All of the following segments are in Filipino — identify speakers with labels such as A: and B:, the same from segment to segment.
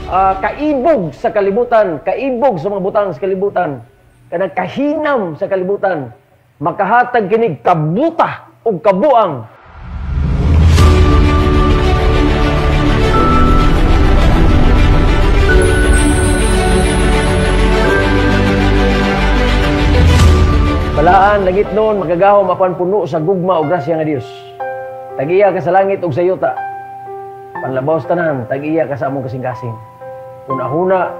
A: kaibog sa kalibutan, kaibog sa mga butang sa kalibutan, kanang kahinam sa kalibutan, makahatag kinig kabuta o kabuang. Balaan, langit noon, magagahom apan puno sa gugma o grasya nga Dios. Tag-iya ka sa langit o sa yuta. Panlabaw sa tanan, tag-iya ka sa among kasing-kasing. Una-huna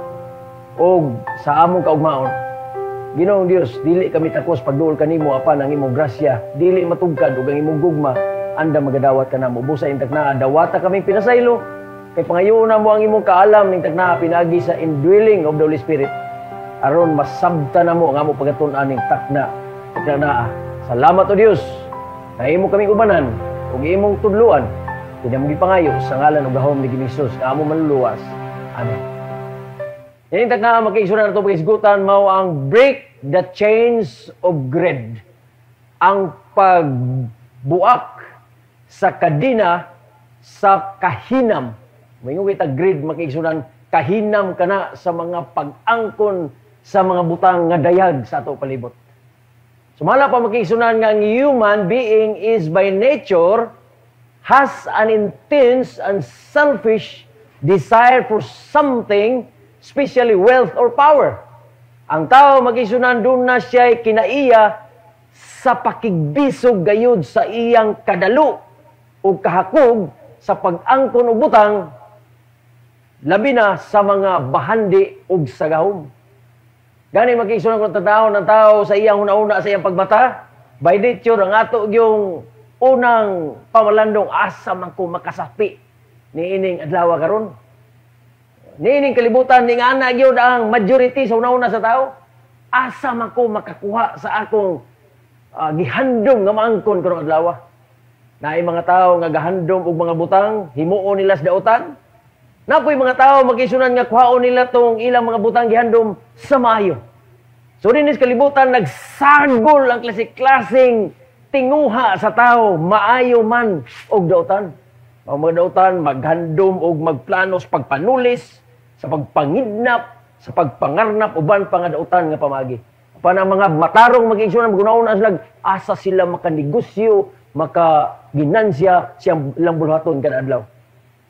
A: o sa among kaugmaon. Ginoong Dios, dili kami takos pagduol kanimo apan ang imong grasya, dili matugkad ug ang imong gugma, anda magadawat kanamo. Busa intak na dawata kaming pinasaylo. Kay pangayoon mo ang imong kaalam ning tagna pinagi sa indwelling of the Holy Spirit. Aron masabta namo ang among pagatun-an ning takna. Salamat o Dios na imo kaming ubanan ug imong tudluan. Kinamong gipangayo sa ngalan ug gahom ni Hesus nga among manluluwas. Amen. Yan na makiigsunan nato pagisgutan mao ang break the chains of greed. Ang pagbuak sa kadina sa kahinam. Mayong kita greed makiigsunan kahinam kana sa mga pag-angkon sa mga butang nga dayag sa ato palibot. Sumala pa makiigsunan nga ang human being is by nature has an intense and selfish desire for something, especially wealth or power. Ang tao makiigsunan doon na siya kinaiya sa pakigbisog gayud sa iyang kadalo o kahakog sa pag-angkon o butang, labi na sa mga bahandi o sagahom. Gani makiigsunan kung tataon ng tao sa iyang una-una sa iyang pagmata, by nature, ang ato yung unang pamalandong asa man ko makasapi ni ining adlaw karon. Ni ining kalibutan ning ana gyud ang majority sa una-una sa tao. Asa man ko makakuha sa akong gihandom nga maangkon karon adlaw. Naay mga tao nga gahandom og mga butang, himuon nila sa dautan. Napoy mga tao magisunan nga kuhaon nila tong ilang mga butang gihandom sa maayo. So dinis kalibutan nagsagol ang klaseng tinguha sa tao, maayo man og dautan. Ang mga dautan maghandom og magplanos pagpanulis sa pagpangidnap, sa pagpangarnap uban pa nga dautan nga pamagi. Apan ang mga matarong magigsunan magunaon sila asa sila makanegosyo, makaginansya siyang lambulhaton kada adlaw.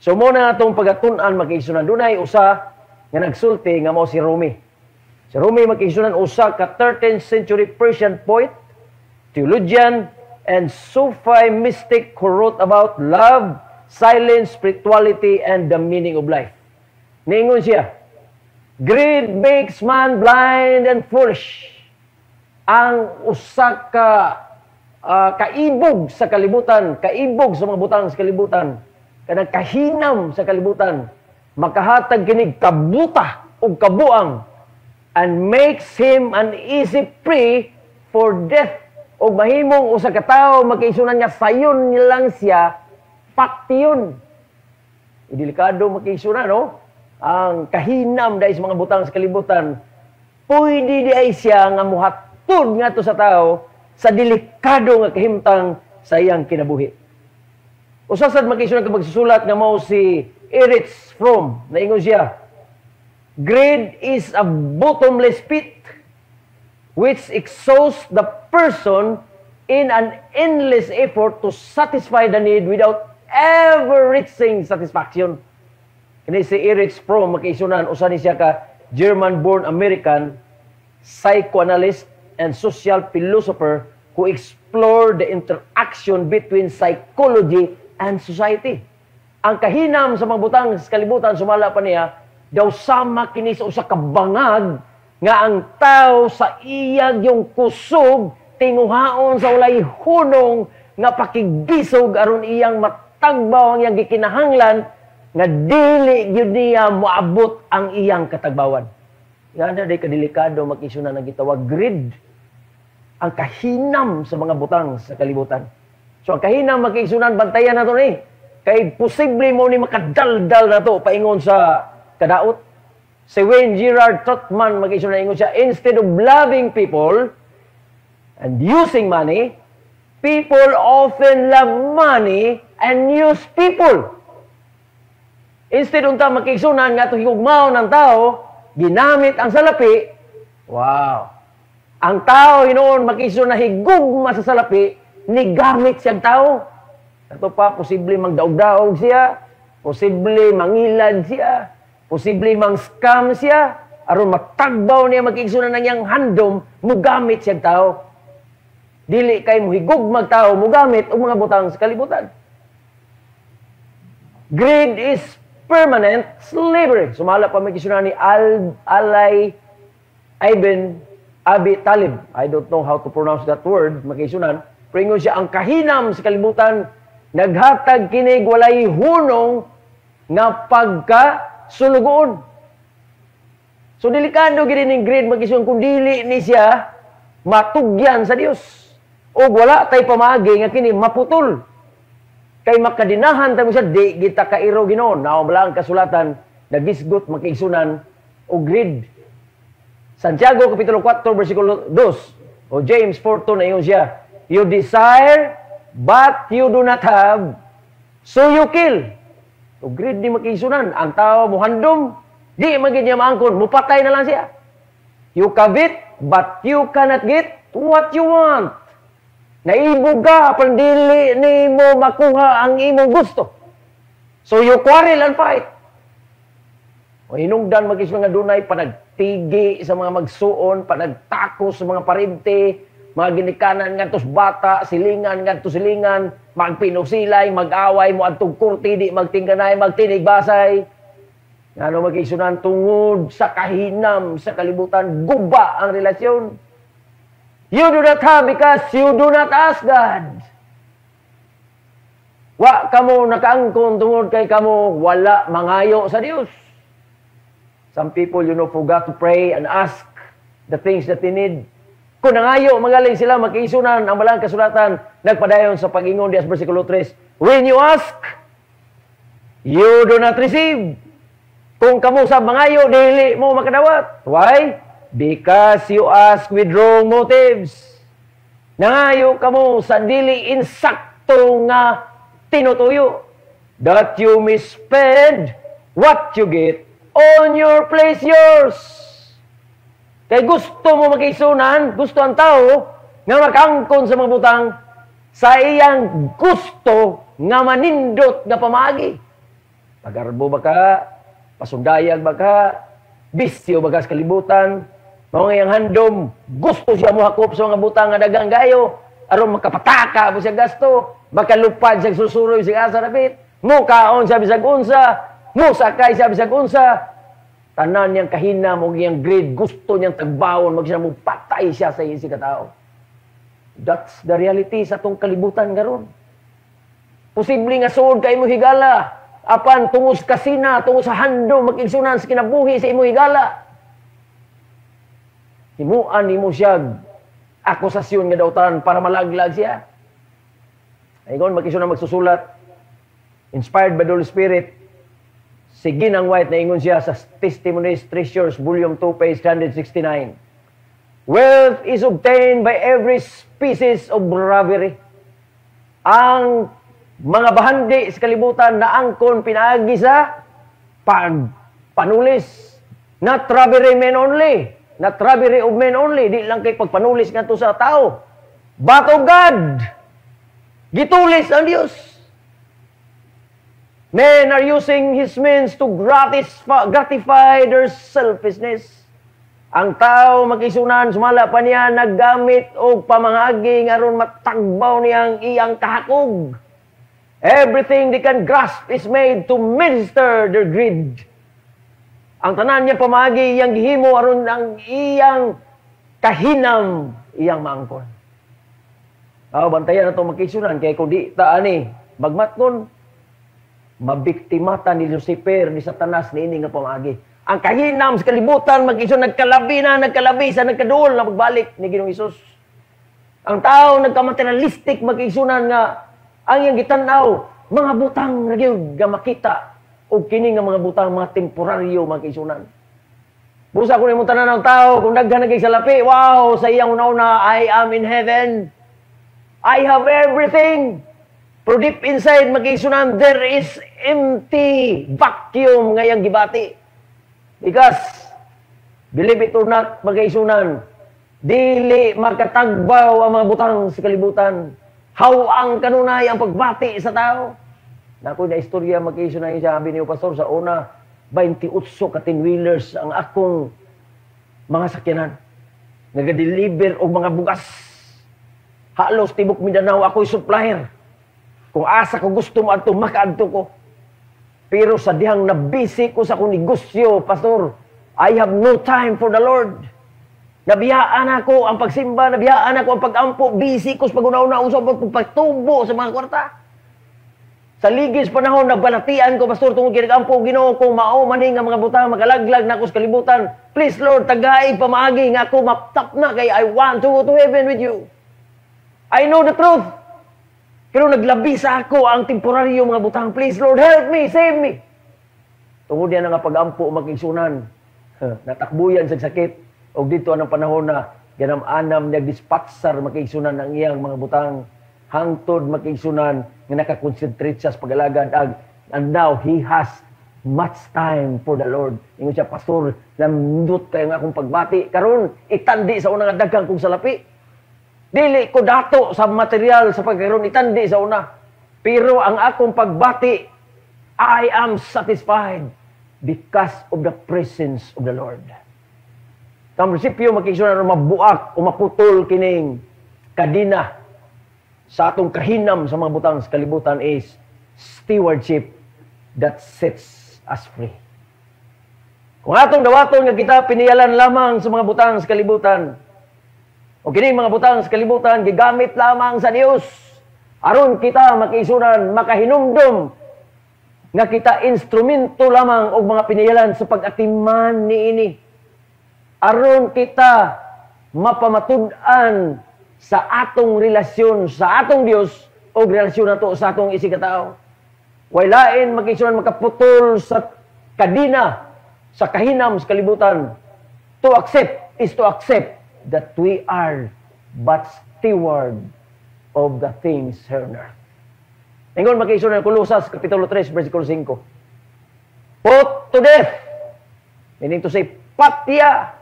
A: So mo na itong pagatun-an magkaigsunan. Dunay usa nga nagsulti nga mao si Rumi. Si Rumi magkaigsunan usa ka 13th century Persian poet, theologian, and Sufi mystic who wrote about love, silence, spirituality, and the meaning of life. Ningon siya, greed makes man blind and foolish. Ang usa ka kaibog sa kalibutan, kaibog sa mga butang sa kalibutan, kanang kahinam sa kalibutan, makahatag kinig kabuta o kabuang, and makes him an easy prey for death. O mahimong usa ka tawo makiisunan nga sayon nilang siya, pakti yun. Delikado makiisunan, no? Ang kahinam dahil sa mga butang sa kalibutan, pwede di ay siya nga muhatod nga to sa tao sa delikado nga kahimtang sa iyang kinabuhi. Usasad makisunod ka magsusulat nga mao si Erich Fromm, naingon siya, greed is a bottomless pit which exhausts the person in an endless effort to satisfy the need without ever reaching satisfaction. Kini si Erich Fromm makisunan usa ni siya ka German-born American psychoanalyst and social philosopher who explored the interaction between psychology and society. Ang kahinam sa mga butang sa kalibutan, sumala pa niya, daw sama kini sa usa ka bangag nga ang tao sa iyag yung kusog, tinguhaon sa ulay hunong nga pakigbisog aron iyang matagbaw ang iyang gikinahanglan nga dili gyud niya moabot ang iyang katagbawan. Nga na day kadelikado makisunan ang gitawag greed. Ang kahinam sa mga butang sa kalibutan. So ang kahinam makisunan bantayan nato ni kay posible mo ni makadaldal nato paingon sa kadaot. Si Wayne Gerard Trotman makisunan ingon siya, instead of loving people and using money, people often love money and use people. Instead unta makigsunan nga itong higugmaw ng tao, ginamit ang salapi. Wow! Ang tao hinoon makigsunan na higugma sa salapi, nigamit siyang tao. Ito pa, posible magdaog-daog siya, posible mangilad siya, posible mang-scam siya, aron matagbaw niya makigsunan na niyang handom, mugamit siyang tao. Dili kay mo higugmag tao, mugamit o mga butang sa kalibutan. Greed is permanent slavery. Sumala pa may kisunan ni Ibn Abi Talib. I don't know how to pronounce that word, makisunan. Pero siya ang kahinam sa kalibutan, naghatag kinig walay hunong nga pagkasulugoon. So delikado gid ning greed makisunan kung dili ni siya matugyan sa Dios. O wala tay pamagi nga kini maputol. Kay makadinahan tayo siya, di kita kairo Ginoon. Naawala ang kasulatan, nagisgot, makigsunan, o greed. Santiago, Kapitulo 4, versikulo 2, o James 4:2 na yun siya. You desire, but you do not have, so you kill. O greed di makigsunan. Ang tao mo handom, di magiging niya maangkon, mupatay na lang siya. You covet, but you cannot get what you want. Naibog ka, pandili ni mo makuha ang imong gusto. So you quarrel and fight. O hinungdan magis mga dunay, panagtigi sa mga magsuon, panagtakos sa mga parinti, mga ginikanan nga tos bata, silingan nga tos silingan, magpinusilay, mag-away mo adtong kurti, di magtingganay, magtinigbasay. Ano magkisunan tungod sa kahinam, sa kalibutan, guba ang relasyon. You do not have because you do not ask God. Wa kamo nakaangkon tungod kay kamo wala mangayo sa Dios. Some people, forgot to pray and ask the things that they need. Kung nangayo, magaling sila, makiisunan ang malang kasulatan, nagpadayon sa pag-ingon di as versikulo 3. When you ask, you do not receive. Kung kamo sa mangayo, dili mo makadawat. Why? Because you ask with wrong motives. Nangayo kamo sa dili insakto nga tinutuyo. That you may spend what you get on your pleasures. Kay gusto mo makisunan, gusto ang tao nga makangkon sa mga butang sa iyang gusto nga manindot nga pamagi. Pagarbo ba ka? Pasundayag ba ka? Bisyo ba ka sa kalibutan? Mga iyang handom, gusto siya muhakop sa mga butang nga dagang gayo, aron makapataka mo siya gasto, makalupad siya susuroy siya asa rapit, mukaon siya bisag unsa, musakay siya bisag unsa, tanan niyang kahinam o iyang greed, gusto niyang tagbawon, magsiya mo patay siya sa iyang katao. That's the reality sa itong kalibutan garon. Posible nga suod kay mo higala, apan tungos kasina, tungos sa handom, makigsunan sa kinabuhi sa imo higala. Himuan ni mo siya akusasyon nga dautan para malaglag siya. Aygon, makisunan magsusulat, inspired by the Holy Spirit, si Ginang White na ingon siya sa Testimonies Treasures, Volume 2, page 169. Wealth is obtained by every species of bravery. Ang mga bahandi sa kalibutan na angkon pinaagi sa pagpanulis. Not robbery men only. Not robbery of men only. Di lang kay pagpanulis nga to sa tao. But of God. Gitulis ang Diyos. Men are using His means to gratify their selfishness. Ang tao mag-isunan, sumala pa niya, naggamit o pamangagi aron matagbaw niyang iyang kahakog. Everything they can grasp is made to minister their greed. Ang tanan niya pamagi, iyang gihimo aron ang iyang kahinam, iyang maangkon. Bantayan na itong makisunan, kaya kung di taani, magmatkon, mabiktimata ni Lucifer, ni Satanas, ni ini nga pamagi. Ang kahinam sa kalibutan, mag-isunan, nagkalabi sa nagkaduol na magbalik ni Ginoong Hesus. Ang tao nagka-materialistic, mag-isunan nga, ang iyang gitanaw, mga butang na nga makita, o kini nga mga butang, mga temporaryo, mga kaisunan. Busa ko na yung tanan ng tao, kung naghanag sa lapi, wow, sa iyang una-una, I am in heaven. I have everything. Pero deep inside, mag-iisunan, there is empty vacuum ngayang gibati. Because, believe it or not, mag-iisunan, dili magkatagbaw ang mga butang sa kalibutan. Hawang kanunay ang pagbati sa tao. Naku na istorya, mag-iisunan siya, sabi niyo, Pastor, sa una, 28 ka 10-wheelers ang akong mga sakyanan. Nag-deliver og mga bugas. Halos tibok Mindanao, ako'y supplier. Kung asa ko gusto mo adto, makaadto ko. Pero sa dihang nabisi ko sa akong negosyo, Pastor, I have no time for the Lord. Nabiyaan ako ang pagsimba, nabiyaan ako ang pag-ampo, busy ko sa pag-unaw-unaw sa pagtubo sa mga kwarta. Sa ligis panahon, nagbalatian ko, Pastor, tungkol kinag-ampo, Ginoo, kung mao maning nga mga butang, magalaglag na ako sa kalibutan. Please, Lord, tagay, pamaagi, nga ako maptap na, kay I want to go to heaven with you. I know the truth. Pero naglabi sa ako ang temporaryo mga butang. Please, Lord, help me, save me. Tungod yan nga pag-ampo, makigsunan. Natakbuyan sa sakit. O dito anong panahon na ganam-anam nag-dispatsar makigsunan ng iyang mga butang. Hangtod makigsunan nga nakakonsentrate siya sa pag-alagad. And now, he has much time for the Lord. Ingon siya, Pastor, namdot kayo nga akong pagbati. Karon itandi sa unang daghang kong salapi. Dili ko dato sa material sa pagkaroon itandi sa una. Pero ang akong pagbati, I am satisfied because of the presence of the Lord. Ang prinsipyo, makikisunan na mabuak o maputol kining kadina sa atong kahinam sa mga butang sa kalibutan is stewardship that sets us free. Kung atong dawaton nga kita piniyalan lamang sa mga butang sa kalibutan, o kining mga butang sa kalibutan, gigamit lamang sa Dios. Aron kita makisunan, makahinumdum, nga kita instrumento lamang o mga piniyalan sa pag-atiman niini. Aron kita mapamatud-an sa atong relasyon sa atong Dios o relasyon nato sa atong isikatao. Walain makisunan makaputol sa kadina, sa kahinam sa kalibutan. To accept is to accept that we are but steward of the things here on earth. Ingon makisunan Kolosas Kapitulo 3, versikulo 5. Put to death, meaning to say, patya.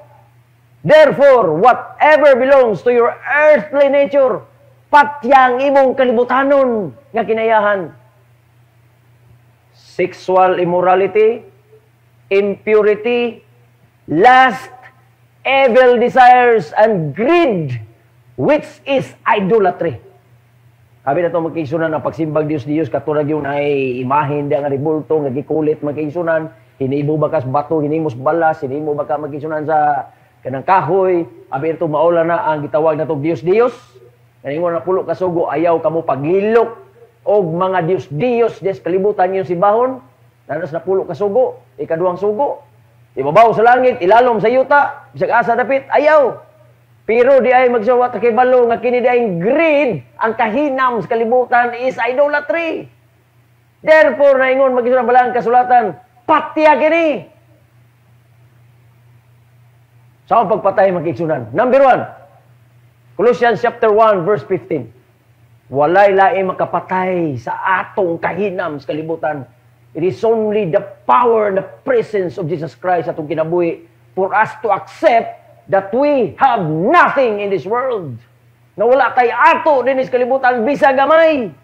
A: Therefore, whatever belongs to your earthly nature, patyang imong kalibutanon nga kinayahan. Sexual immorality, impurity, lust, evil desires, and greed, which is idolatry. Sabi na ito magkaisunan ang pagsimbag Diyos, katulad yun ay imahin, di ang ribulto, nagikulit magkaisunan, hinibo ba ka sa bato, hinimos balas, hinimo ba ka magkaisunan sa kanang kahoy, abi ito maula na ang gitawag na ito Diyos. Kaningon na pulo kasugo, ayaw kamo paglilok, o mga Diyos, des kalibutan yung sibahon, nanas na pulo kasugo, ikaduhang sugo, ibabaw sa langit, ilalom sa yuta, bisag asa dapit, ayaw. Pero di ay magsawa kay balo nga kini di ay greed, ang kahinam sa kalibutan is idolatry. Therefore, naingon magisunang balang kasulatan, patya kini. Sa akong pagpatay magkiksunan. Number 1, Colossians chapter 1, verse 15. Walay laing makapatay sa atong kahinam sa kalibutan. It is only the power and the presence of Jesus Christ atong kinabuhi for us to accept that we have nothing in this world. Na wala tay ato din sa kalibutan, bisa gamay.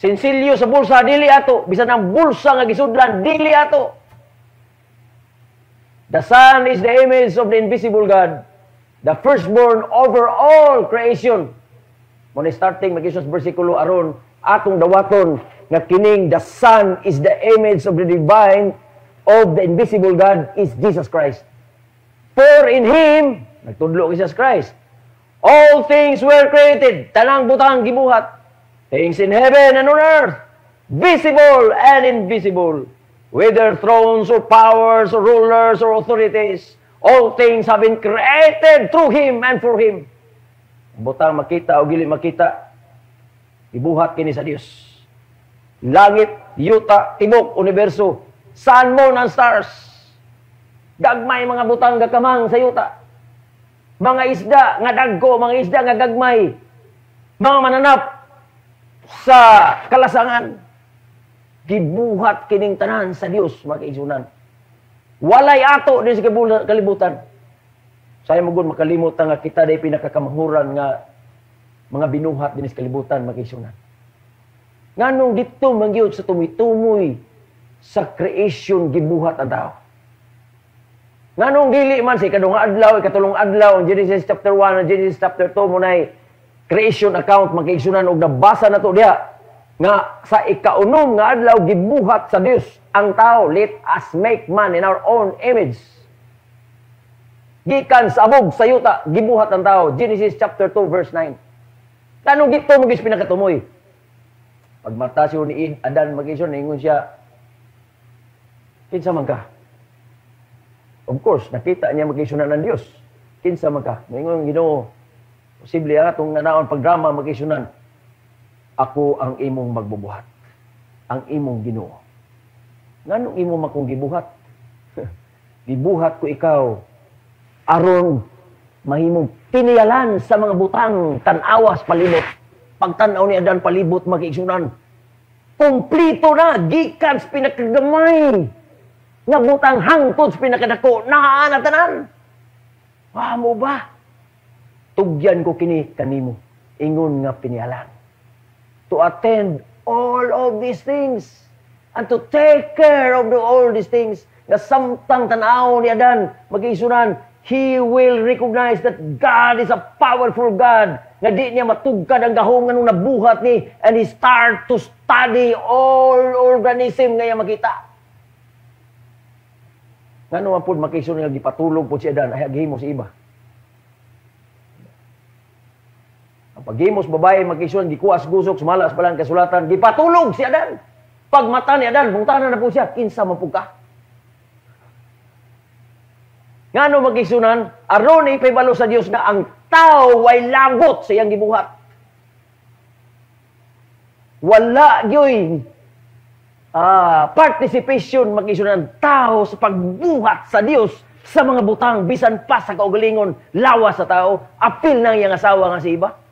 A: Sinsilyo sa bulsa, dili ato. Bisa ng bulsa nga gisudlan, dili ato. The Son is the image of the invisible God, the firstborn over all creation. Muna starting, mag-isos versikulo aron, atong dawaton, nga kining the Son is the image of the divine, of the invisible God is Jesus Christ. For in Him, nagtudlo Jesus Christ, all things were created, tanang butang gibuhat, things in heaven and on earth, visible and invisible, whether thrones or powers or rulers or authorities, all things have been created through Him and for Him. Butang makita o gili makita, ibuhat kini sa Dios. Langit, yuta, tibok, universo, sun, moon, and stars. Gagmay mga butang gakamang sa yuta. Mga isda nga dagko, mga isda nga gagmay. Mga mananap, sa kalasangan. Gibuhat kining tanan sa Dios, mga kaigsunan. Walay ato din sa kalibutan. Saya magud makalimot nga kita day pinakakamahuran nga mga binuhat din sa kalibutan, mga kaigsunan. Nganong dito mangyud sa tumoy-tumoy sa creation gibuhat ang tao. Nganong dili man sa ikadung adlaw, ikatulong adlaw, Genesis chapter 1 and Genesis chapter 2 mo nay creation account, mga kaigsunan, og nabasa na to diha nga sa ikaunom nga adlaw gibuhat sa Dios ang tao. Let us make man in our own image. Gikan sa abog sa yuta gibuhat ang tao. Genesis chapter 2 verse 9. Kanong dito mo gis pinakatumoy. Pagmata siya ni Adan mag-isyon, ingon siya, kinsa man ka? Of course, nakita niya mag-isyonan ng Diyos. Kinsa man ka? Ingon, Ginoo, posible atong nanaon pagdrama mag-isyonan. Ako ang imong magbubuhat. Ang imong Ginoo. Nganong imo makong gibuhat? Gibuhat ko ikaw aron mahimong tiniyalan sa mga butang tan-awas palibot. Pagtanaw ni Adan palibot mag-igsunan. Kumplito na, gikan sa pinakagamay. Nga butang hangtod sa pinakadako, nahaan na tanan. Mo ba? Tugyan ko kini kanimo. Ingon nga piniyalan. To attend all of these things and to take care of all these things na samtang tanaw ni Adan mag-iisunan, he will recognize that God is a powerful God nga di niya matugkad ang gahong nga nung nabuhat ni, and he start to study all organism nga makita. Nga naman po mag-iisunan nga gipatulog po si Adan ay aghimo si iba. Paghimos babae mag-isuan, gikuas gusok, sumalas palang kasulatan, gipatulog si Adan. Pag mata ni Adan, bungtanan na po siya, kinsa man po ka. Ngano mag-isunan, aron ipibalo sa Dios na ang tao way lagot sa iyang gibuhat. Wala gyoy participation mag-isunan tao sa pagbuhat sa Dios sa mga butang, bisan pa sa kaugalingon, lawas sa tao, apil ng iyang asawa nga si iba.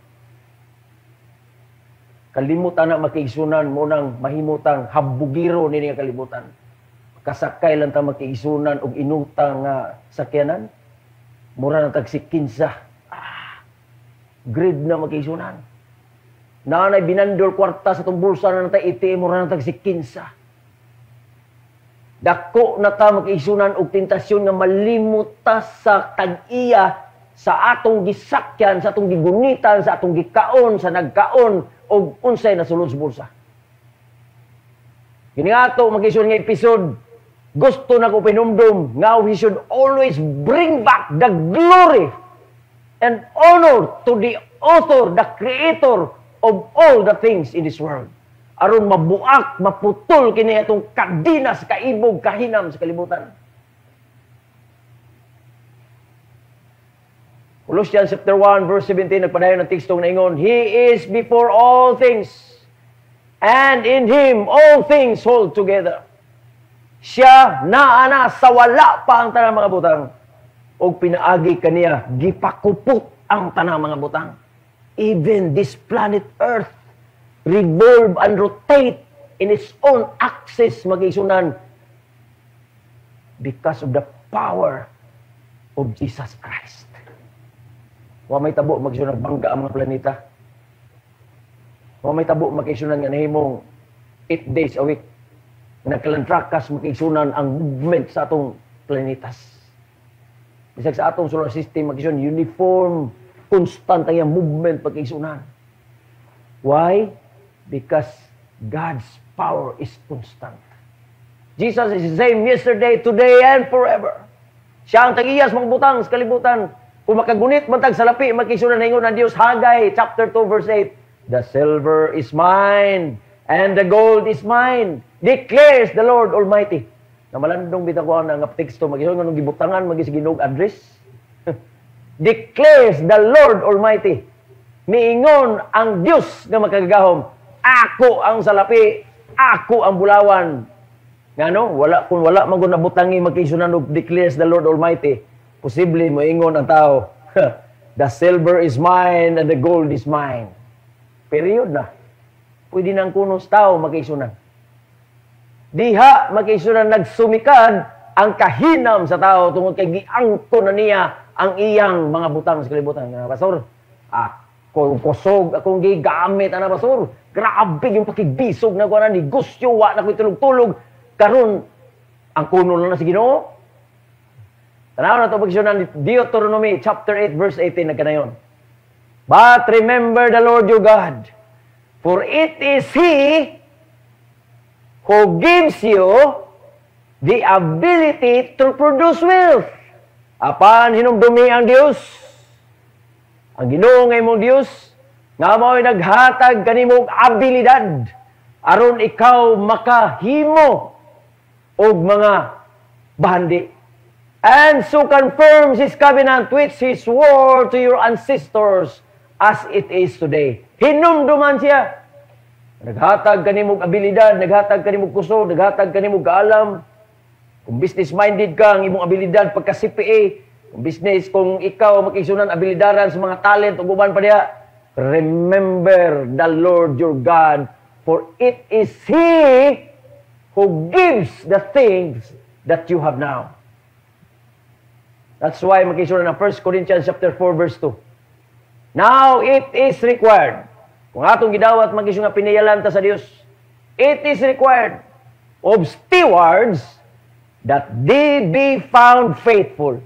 A: Kalimutan na makiisunan mo nang mahimutang habugiro ni nga kalibutan. Kasakay lang ta makiisunan og inutang nga sakyanan. Mura na tagsikinsa. Grid na makiisunan. Nanay binandol kwarta sa tong bulsa na natay iti, mura na tagsikinsa. Dako na ta makiisunan og tentasyon nga malimuta sa tag-iya sa atong gisakyan, sa atong gigunitan, sa atong gikaon, sa nagkaon, o unsay na sulod sa bulsa. Kini ato mag-isuon nga episode, gusto na ko pinumdum nga we should always bring back the glory and honor to the author, the creator of all the things in this world. Aron mabuak, maputol kini atong kadina sa kaibog, kahinam sa kalibutan. Colossians chapter 1 verse 17 nagpadayon ng tekstong naingon, He is before all things, and in Him all things hold together. Siya naana sa wala pa ang tanang mga butang, o pinaagi kaniya gipakupot ang tanang mga butang. Even this planet Earth revolve and rotate in its own axis mag-isunan because of the power of Jesus Christ. Wa may tabo mag-isunan bangga ang mga planeta. Wa may tabo mag-isunan nga nahimong 8 days a week. Nagkalantrakas mag-isunan ang movement sa atong planetas. Bisag sa atong solar system mag-isunan uniform, constant ang movement mag-isunan. Why? Because God's power is constant. Jesus is the same yesterday, today, and forever. Siya ang tag-iyas mga butang sa kalibutan. Kung makagunit matag salapi, makisunan na ingon ng Diyos, Haggai, chapter 2, verse 8, The silver is mine, and the gold is mine, declares the Lord Almighty. Na malandong bitang ko ang teksto, mag-isunan ng gibutangan, mag-isiginog address. Declares the Lord Almighty. Miingon ang Diyos na makagagahom, ako ang salapi, ako ang bulawan. Ngano? Kung wala man na butangi, makisunan og declares the Lord Almighty, posible moingon ang tao, the silver is mine and the gold is mine. Period na. pwede nang kunos tao makaisunan. Diha makaisunan nagsumikad ang kahinam sa tao tungod kay giangko na niya ang iyang mga butang sa kalibutan. Pastor, kung kusog akong gigamit ana pastor. Grabe yung pakibisog na kuha na negosyo, wa na ko'y tulog-tulog. Karon ang kuno na si Ginoo. Tanaw na ito pagkisunan Deuteronomy chapter 8 verse 18 na kanayon. But remember the Lord your God, for it is He who gives you the ability to produce wealth. Apan hinumdumi ang Dios, ang Ginoo nga imong Dios, nga mao'y naghatag kanimong abilidad aron ikaw makahimo og mga bahandi. And so confirms His covenant which He swore to your ancestors as it is today. Hinumduman siya. Naghatag kanimong abilidad, naghatag kanimong kusog, naghatag kanimong kaalam. Kung business-minded ka, ang imong abilidad pagka CPA, kung business, kung ikaw makisunan abilidaran sa mga talent o guban pa diya, remember the Lord your God, for it is He who gives the things that you have now. That's why makisunan ng 1 Corinthians chapter 4 verse 2. Now it is required. Kung atong gidawat makisunan nga pinayalan ta sa Dios, it is required of stewards that they be found faithful.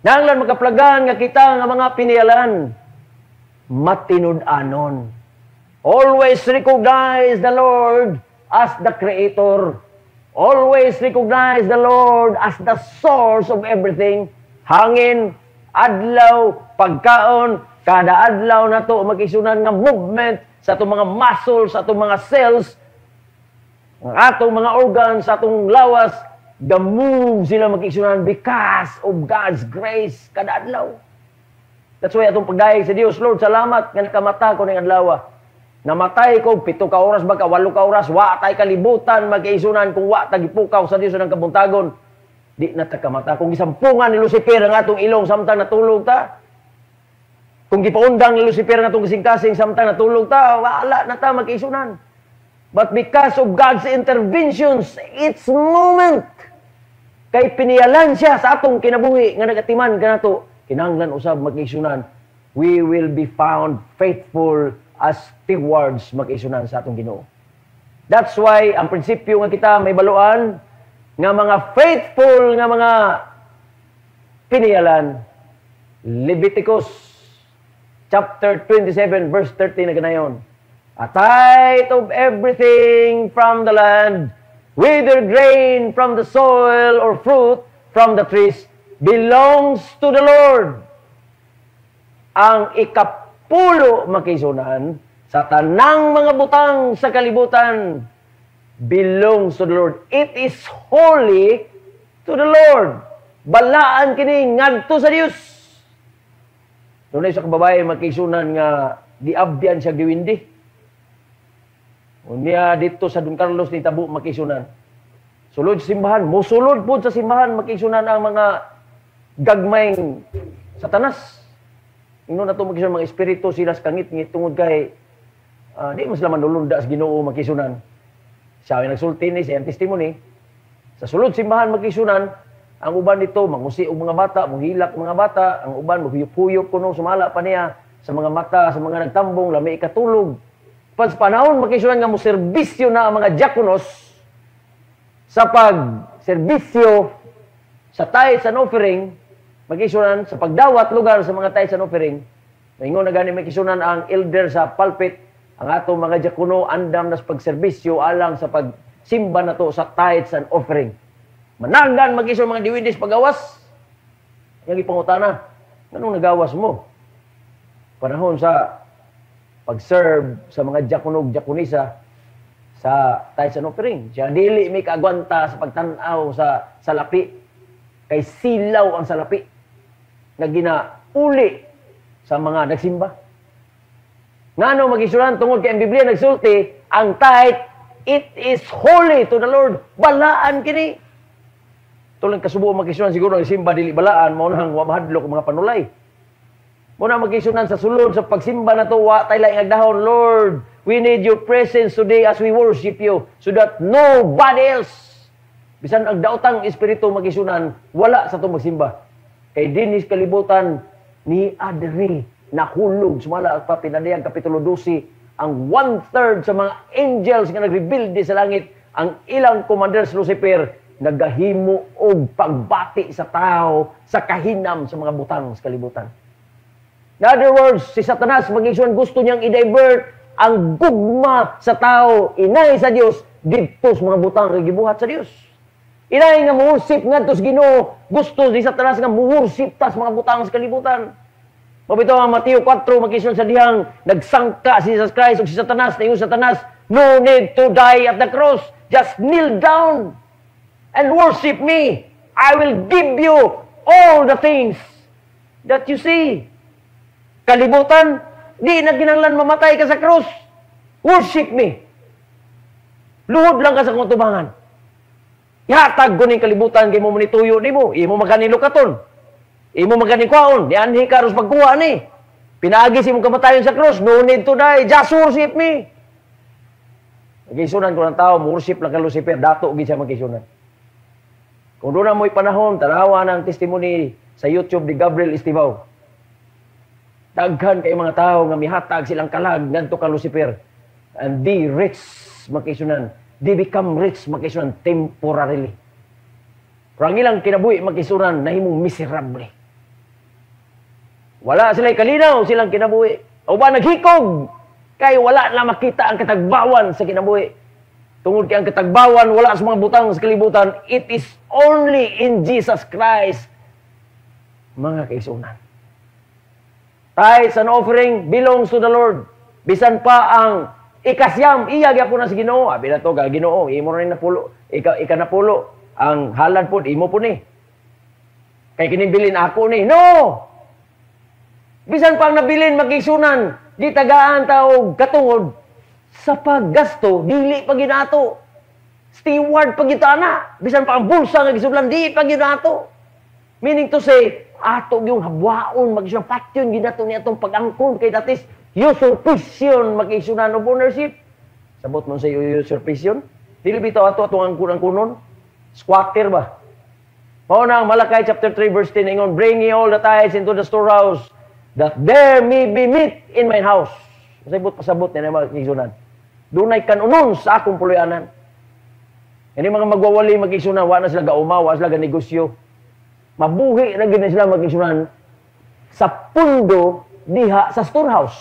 A: Nanglan makaplagan nga kita nga mga pinayalan, matinud-anon. Always recognize the Lord as the Creator. Always recognize the Lord as the source of everything. Hangin, adlaw, pagkaon, kada adlaw na to makisunan nga movement sa atong mga muscles, sa atong mga cells, ang atong mga organs, sa atong lawas, move sila makisunan because of God's grace kada adlaw. That's why atong pagdayeg sa Dios, Lord, salamat nga nakamata ko ning adlaw. Namatay ko 7 ka oras ba ka 8 ka oras, wa tay kalibutan magkaisunan kung wa tagipukaw sa Dios ng kabuntagon. Di na ta kamata. Kung gisampungan ni Lucifer ang atong ilong samtang natulog ta, kung gipaundang ni Lucifer ang atong kasing-kasing samtang natulog ta, wala na ta magkaisunan. But because of God's interventions, it's moment. Kay piniyalan siya sa atong kinabuhi nga nagatiman kanato, kinahanglan usab magkaisunan. We will be found faithful as stewards magkaisunan sa atong Ginoo. That's why ang prinsipyo nga kita may baluan nga mga faithful nga mga piniyalan, Leviticus chapter 27 verse 13 na ganayon. A tithe of everything from the land, whether grain from the soil or fruit from the trees, belongs to the Lord. Ang ikapulo makisunan sa tanang mga butang sa kalibutan belongs to the Lord. It is holy to the Lord. Balaan kini ngadto sa Dios. Dunay sa kababaye makisunan nga diabyan siya giwindi. Unya dito sa Don Carlos ni Tabo makisunan. Sulod sa simbahan, musulod po sa simbahan makisunan ang mga gagmayng satanas. Ingnon na ito makisunan mga espiritu sila sa kangit-ngit tungod kay di mas laman nulunda sa Ginoo makisunan. Siya ay nagsulti ni siya ang testimony. Sa sulod simbahan makisunan, ang uban dito mangusi og mga bata, manghilak mga bata, ang uban maghuyop-huyop kuno sumala pa niya sa mga mata, sa mga nagtambong, lami ikatulog. Sa panahon makisunan nga mo serbisyo na ang mga diakonos sa pag-serbisyo sa tithes and offering, makisunan sa pagdawat lugar sa mga tithes and offering, maingon na gani makisunan ang elder sa pulpit, ang atong mga diakono andam na sa pagserbisyo alang sa pagsimba na to sa tithes and offering. Managdan makisunan mga diwindis pagawas, yung ipangutana, anong nagawas mo? Panahon sa pag-serve sa mga diakonog-diakonisa sa tithes and offering. Siya dili may kaagwanta sa pagtanaw sa salapi. Kay silaw ang salapi na ginauli sa mga nagsimba. Ngano magisuran tungod kay ang Biblia nagsulti, ang tithe, it is holy to the Lord. Balaan kini. Tulang kasubo magisuran siguro ang simba dili balaan, mao nang wa mahadlok mga panulay. Muna magkisunan sa sulod sa pagsimba na to, wa tay laing agdahon, Lord, We need your presence today as we worship you so that nobody else, bisan ang daotang espiritu magisunan, wala sa itong magsimba. Kay dinis kalibutan ni Adri, nahulog, sumala pa pinadayang Kapitulo 12, ang 1/3 sa mga angels nga nag-rebuild sa langit, ang ilang commanders Lucifer, nagahimo og pagbati sa tao, sa kahinam sa mga butang sa kalibutan. In other words, si Satanas, mag-isuan, gusto niyang i-divert ang gugma sa tao, inay sa Dios, dito sa mga butang kay gibuhat sa Dios. Inay nga muhusip nga sa Ginoo, gusto ni Satanas nga muhusip ta sa mga butang sa kalibutan. Mabito ang Mateo 4, mag-isuan sa dihang, nagsangka si Jesus Christ o si Satanas, na yung Satanas, no need to die at the cross, just kneel down and worship me. I will give you all the things that you see. Kalibutan, di na kinanglan mamatay ka sa krus. Worship me. Luhod lang ka sa kong tubangan. Ihatag ko ni kalibutan, kay mo manituyo ni mo. Imo maganilo katon. Imo maganikwaon. Di anhi ka ros pagkuha ni. Pinaagis imong kamatayon sa krus. No need to die. Just worship me. Magisunan ko ng tao, worship lang ka Lucifer. Dato, gisa magisunan. Kung doon na mo'y panahon, tarawa ng testimony sa YouTube ni Gabriel Estibao. Daghan kay mga tao nga mihatag silang kalag ngadto ka Lucifer. And they rich makisunan. They become rich makisunan temporarily. Pero ang ilang kinabuhi makisunan nahimong miserable. Wala sila'y kalinaw silang kinabuhi. O ba naghikog? Kay wala na makita ang katagbawan sa kinabuhi. Tungod kay ang katagbawan wala sa mga butang sa kalibutan. It is only in Jesus Christ. Mga kaisunan. Tithes and offering belongs to the Lord. Bisan pa ang ikasyam, iya gyapon na si Ginoo. Abi na to, Ginoo, imo rin napulo. Ika napulo. Ang halad po, imo po ni. Kay kinibilin ako ni. No! Bisan pa ang nabilin, magkisunan, di tagaan tao katungod sa paggasto, dili pa ginato. Steward pa gitana. Bisan pa ang bulsa nga gisublan, di pa ginato. Meaning to say, ato yung habwaon, mag-isang patyon, ginato niya itong pag-angkon kay datis, usurpation, mag-isunan of ownership. Sabot mo sa usurpation? Dili bitaw ato atong angkon-angkonon? Squatter ba? Mao na ang Malakay chapter 3 verse 10, ingon, bring ye all the tithes into the storehouse, that there may be meat in my house. Pasabot niya na mag-isunan. Dunay kanunon sa akong puluyanan. Ini mga magwawali mag-isunan, wa na sila gaumaw, wa sila ganegosyo. Mabuhi na gina sila mag-isunan sa pundo diha sa storehouse.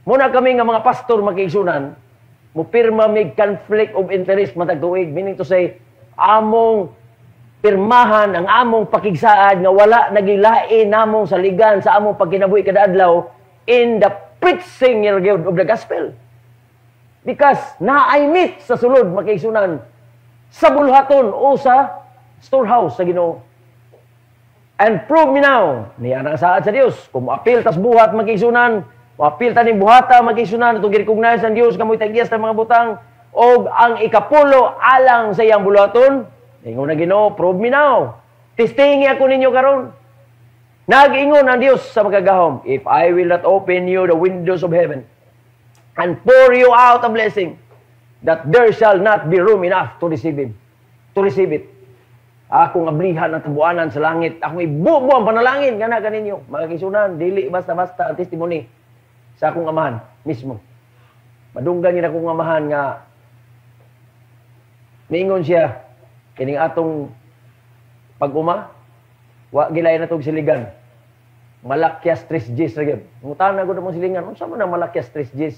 A: Muna kami nga mga pastor mag-isunan, mupirma may conflict of interest matagtuig. Meaning to say, among pirmahan ang among pakigsaad nga wala nagilain namong saligan sa among pagkinabuhi kada adlaw in the preaching of the gospel. Because naay meat sa sulod mag-isunan sa bulhaton o sa storehouse sa Ginoo. And prove me now, niya na saad sa Dios, kung apil tas buhat mag-isunan, apil taning buhata mag-isunan, itong i-recognize ang Dios, kamoy tagyas ng mga butang, o ang ikapulo alang sa iyang bulaton, ingon na Ginoo, prove me now. Testingi ako ninyo karon. Nag-ingon ang Dios sa magagahom, if I will not open you the windows of heaven, and pour you out a blessing, that there shall not be room enough to receive it. Akong ablihan at tabuanan sa langit. Akong ibubo ang panalangin. Gana kaninyo. Mga kisunan, dili basta-basta ang testimony sa akong amahan mismo. Madunggan yun akong amahan nga niingon siya kining atong pag-uma, wa gilay na itong siligan. Malakyas 3 Gs ra gyud. Ngutan na gud mo silingan. Unsa man ang malakyas 3 Gs?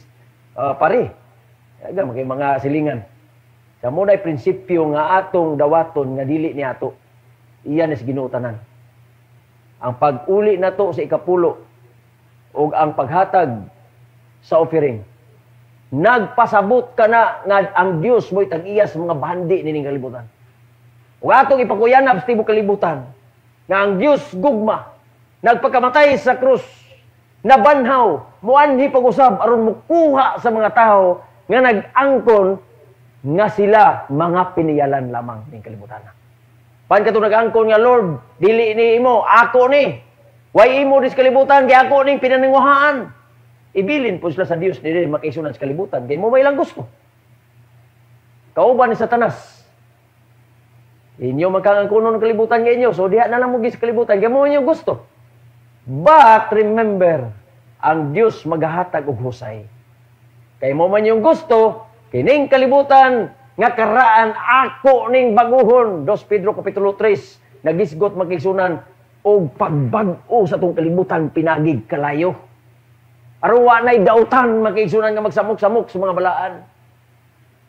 A: Pare. Aga mga silingan. Sa munay prinsipyo nga atong dawaton nga dili ni ato. Iyan is Ginoo tanan. Ang pag-uli nato sa ikapulo o ang paghatag sa offering. Nagpasabot ka na nga ang Dios mo'y tag-iya sa mga bandi nining kalibutan. Ug atong ipakuyanap sa tibok kalibutan nga ang Dios gugma nagpakamatay sa krus, nabanhaw, muanhi pag-usab aron mukuha sa mga tao nga nag-angkon nga sila mga piniyalan lamang ning kalibutan. Pan kato nag-angkon nga Lord, dili ni imo, ako ni. Way imo dis kalibutan kay ako ning pinaningwahaan. ibilin po sila sa Dios dili makaisunan sa kalibutan. Kay mo may lang gusto. Kauban ni Satanas. Inyo magkakakuno ng kalibutan nga inyo. So diha na lang mo sa kalibutan. Kaya mo inyo gusto. But remember, ang Diyos maghahatag og husay. Kay mo man yung gusto, kining kalibutan, nga karaan ako ning baguhon. 2 Pedro Kapitulo 3, nagisgot makisunan, o pagbag-o sa tong kalibutan, pinagig kalayo. Aruwa na'y dautan, makisunan nga magsamok-samok sa mga balaan.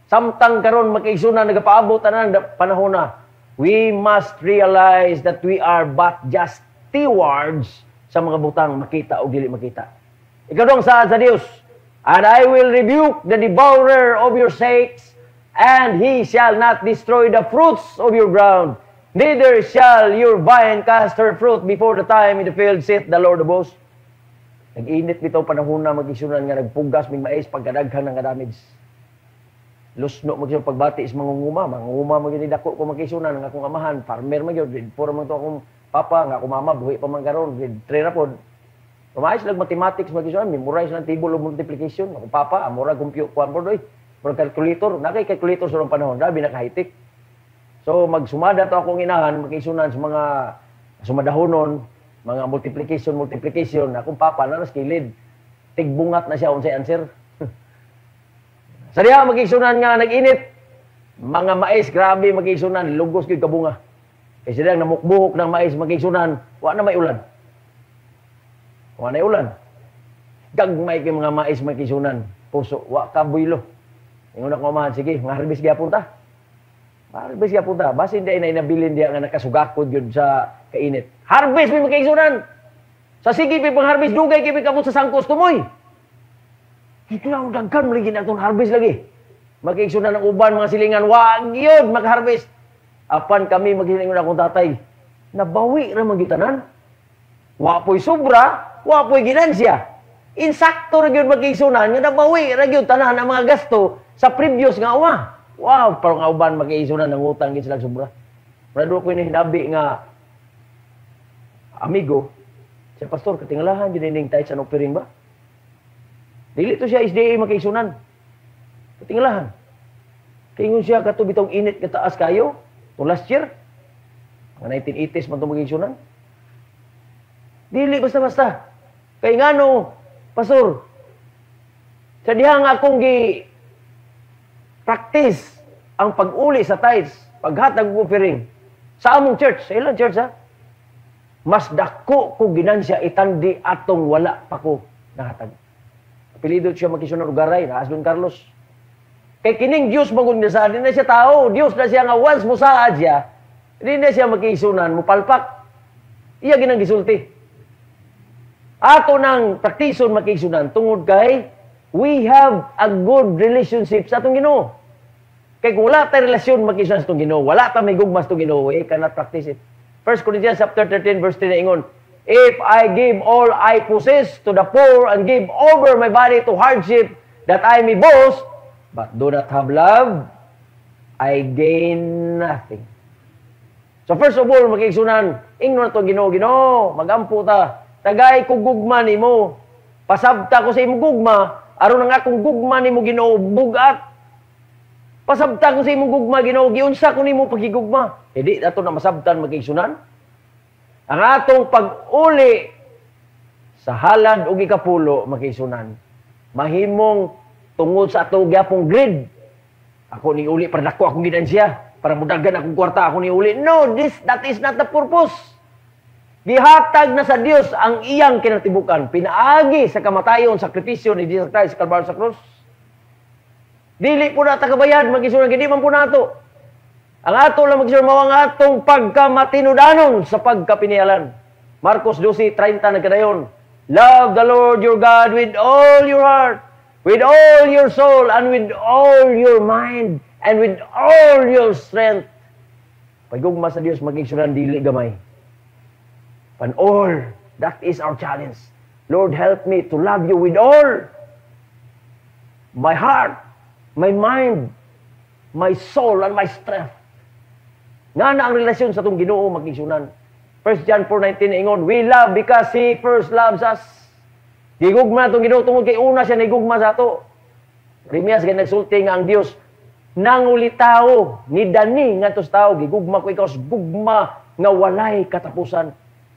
A: Samtang karon makisunan, nagapaabot na panahon na, we must realize that we are but just stewards sa mga butang makita o dili makita. Ikadong saad sa Dios, and I will rebuke the devourer of your sakes, and he shall not destroy the fruits of your ground, neither shall your vine cast her fruit before the time in the field, saith the Lord of hosts. Nag-init bitaw panahon na mag-isunan nga nagpugas may mais pagkadaghan ng damage. Lusno mag-isunan pagbati is mangunguma mag-inidako ko mag-isunan ng akong amahan, farmer mag-yun, puro man to akong papa, nga akong mama, buhi pa man karon, grade 3 na po. Rumayos lang mathematics mag-isunan, memorize lang table of multiplication, akong papa, amora compute kuan po doy. Pero calculator, nakay-calculator sa panahon, dabi naka-high-tech. So magsumada to akong inahan, mag-isunan sa mga sumadahonon, mga multiplication, akong papa na skilled. Tigbungat na siya unsay answer. Sa diha mag-isunan nga nag-init, mga mais grabe mag-isunan, lugos gyud kabunga. Kasi sila namukbuhok ng mais mag-isunan, wa na may ulan. Wa na ulan. Gagmay kay mga mais mag-isunan, puso, wa ka buylo. Ingon ako amahan, sige, harvest gyapon ta. Harvest gyapon ta. Basi hindi na inabilin diya nga nakasugakod yun sa kainit. Harvest may mag-isunan. Sa sige pang harvest dugay kay kamot sa sangkos tumoy. Ito lang daghan mo lagi na itong harvest lagi. Mag-isunan ng uban, mga silingan, wag yun, mag-harvest. Apan kami maghilingon akong tatay, nabawi ra magitanan. Wapoy sobra, wapoy ginansya. Insakto ra gyud mag-isunan, nga nabawi ra gyud tanan ang mga gasto sa previous nga uwa. Wow, parang nga uban mag-isunan ng utang gyud sila sobra. Rado ko ni hinabi nga amigo, si pastor katingalahan gyud ning tayo sa offering ba? Dili to siya SDA makaisunan. Katingalahan. Kaingon siya kato bitong init ka taas kayo. To last year. Mga 1980s man ito mag-isunan. Dili basta-basta. Kaya nga no, pastor, sa diha nga akong practice ang pag-uli sa tithes, paghatag offering sa among church, sa ilang church ha, mas dako ko ginansya itandi atong wala pa ko nahatag. Apelido siya makisunan og garay na Don Carlos. Kay kining Dios magud na sa na siya tao, Dios na siya nga once mo saad siya, hindi na siya makisunan mo palpak. Iya ginang gisulti. Ato nang praktison makisunan tungod kay we have a good relationship sa atong Ginoo. Kay kung wala tayong relasyon makisunan sa atong Ginoo, wala ta may gugma sa atong Ginoo, we cannot practice it. 1 Corinthians chapter 13 verse 10 ingon, if I give all I possess to the poor and give over my body to hardship that I may boast, but do not have love, I gain nothing. So first of all, makikisunan, ingnon to Ginoo, magampo ta. Tagay ko gugma nimo. Pasabta ko sa imong gugma, aron ang akong gugma nimo Ginoo bugat. Pasabta ko sa imong gugma Ginoo, giunsa ko nimo pagigugma. Di ato na masabtan makikisunan. Ang atong pag-uli sa halad o ikapulo, makisunan, mahimong tungod sa atong gyapong grid. Ako ni uli, para dako akong ginansya, para mudagan akong kwarta, ako ni uli. No, that is not the purpose. Gihatag na sa Dios ang iyang kinatibukan. Pinaagi sa kamatayon, sakripisyo ni Jesus Christ sa Kalbaryo sa krus. Dili po na tagabayad, magisunan, hindi man po nato. Ang ato lang magsusunod mawang atong pagkamatinudanon sa pagkapinialan. Marcos 12:30 nagkadayon. Love the Lord your God with all your heart, with all your soul, and with all your mind, and with all your strength. Pagugma sa Dios magigsunan dili gamay. Pan all, that is our challenge. Lord, help me to love you with all my heart, my mind, my soul, and my strength. Nga na ang relasyon sa itong Ginoo magigsunan. 1 John 4:19 ingon, we love because He first loves us. Gigugma itong Ginoo tungod kay una siya nagugma sa ato. Rimiyas kay nagsulti nga ang Dios nanguli tao ni dani ngadto sa tao gigugma ko ikaw sa gugma nga walay katapusan.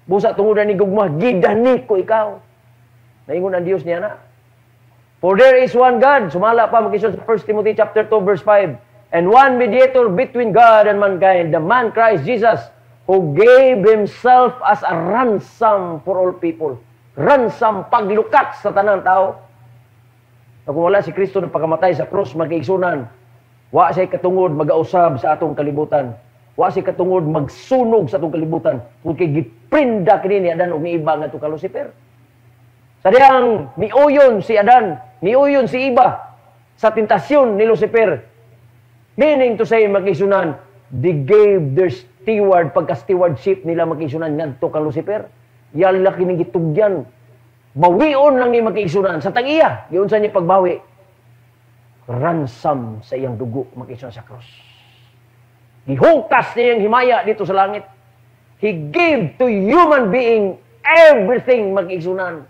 A: Busa tungod ni gugma gidani ko ikaw. Naingon ang Dios niya na. For there is one God, sumala pa makisod sa 1 Timothy chapter 2 verse 5, and one mediator between God and mankind, the man Christ Jesus, who gave himself as a ransom for all people. Ransom, paglukat sa tanang tao. Kung wala si Kristo na pagkamatay sa krus, magkaigsunan, wa siya katungod mag-ausab sa atong kalibutan. Wa siya katungod magsunog sa atong kalibutan. Kung kay giprinda kini ni Adan o ni Iba nga ito ka Lucifer. Sa diyang niuyon si Adan, niuyon si Iba sa tentasyon ni Lucifer. Meaning to say, magkaigsunan, they gave their steward, pagka-stewardship nila magkaigsunan ngadto ka Lucifer. Yala kining gitugyan. Bawion lang ni magkaigsunan. Sa tag-iya, yun sa niya pagbawi. Ransom sa iyang dugo magkaigsunan sa cross. Gihukas niya yung himaya dito sa langit. He gave to human being everything magkaigsunan.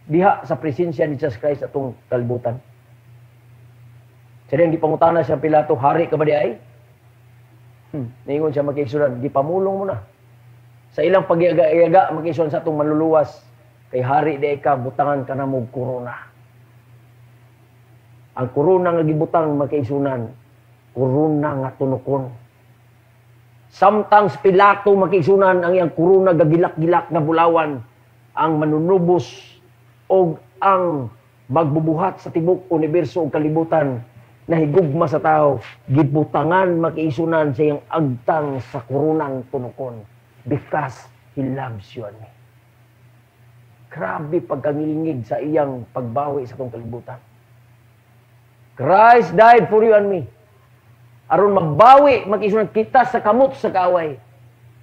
A: Diha sa presensya ni Jesus Christ atong kalibutan. Sa diyang gipangutana siya Pilato, hari ka ba di ay? Naingon siya magkaigsunan, gipamulong mo na. Sa ilang pag-iaga-iaga, magkaigsunan sa atong manluluwas, kay hari di ka, butangan ka na mo korona. Ang korona nga gibutang magkaigsunan, korona nga tunukon. Samtang Pilato magkaigsunan, ang iyang korona gagilak-gilak nga bulawan, ang manunubos o ang magbubuhat sa tibok universo o kalibutan na higugma sa tao, gibutangan makiisunan sa iyang agtang sa korunang tunukon because He loves you and me. Grabe pagkangilingig sa iyang pagbawi sa itong kalibutan. Christ died for you and me. Aron magbawi, makiisunan kita sa kamot sa kaaway.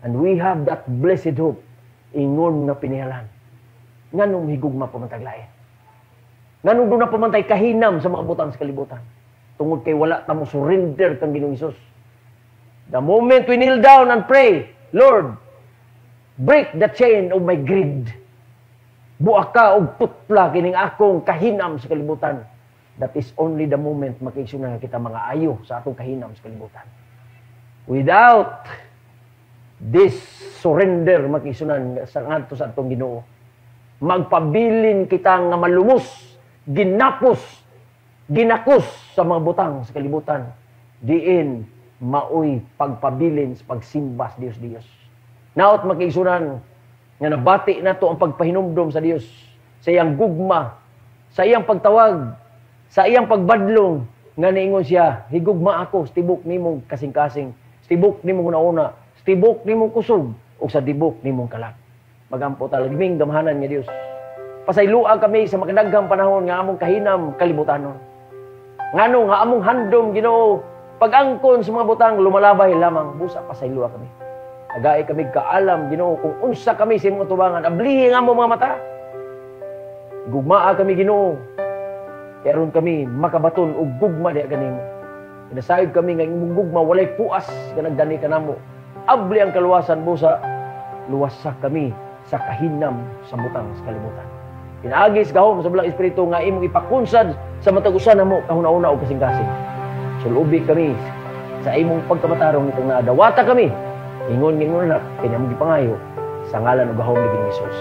A: And we have that blessed hope, ingon nga pinihalan. Nganong higugma pamantaglayan. Nganong doon na pamantay kahinam sa mga butang sa kalibutan. Tungod kay wala tamo surrender kang Ginoong Hesus. The moment we kneel down and pray, Lord, break the chain of my greed. Buak ka og putla kining akong kahinam sa kalibutan. That is only the moment makikisunan kita mga ayo sa atong kahinam sa kalibutan. Without this surrender makikisunan sa ngadto sa atong Ginoo, magpabilin kita nga malumos, ginapos, ginakos sa mga butang sa kalibutan. Diin maoy pagpabilin sa pagsimba sa Dios. Naot makigsunan nga nabati nato ang pagpahinumdom sa Dios, sa iyang gugma, sa iyang pagtawag, sa iyang pagbadlong nga niingon siya, higugma ako sa tibok nimong kasing-kasing, sa tibok nimong una-una, sa tibok nimong kusog, o sa tibok nimong kalak. Magampo talagming gamahanan nga Dios. Pasayloa kami sa makadaghang panahon nga among kahinam kalibutanon. Ngano nga among handom Ginoo pag-angkon sa mga butang lumalabay lamang busa pasayloa kami. Agay kami kaalam Ginoo kung unsa kami sa imong tubangan, ablihi nga among mga mata. Gugmaa kami Ginoo. Kaya ron kami makabaton og gugma diha kanimo. Kinasayod kami nga imong gugma walay puas nga nagdani kanamo. Abli ang kaluwasan busa luwasa kami sa kahinam sa butang sa kalibutan. Pinaagis gahom sa belang espiritu nga imong ipakunsad sa matag-usan namo kahuna-una o kasing-kasing. Sulubi kami sa imong pagkamatarong itong naadawata kami. Ingon na, kanyang gipangayo sa ngalan ng gahom ni Hesus.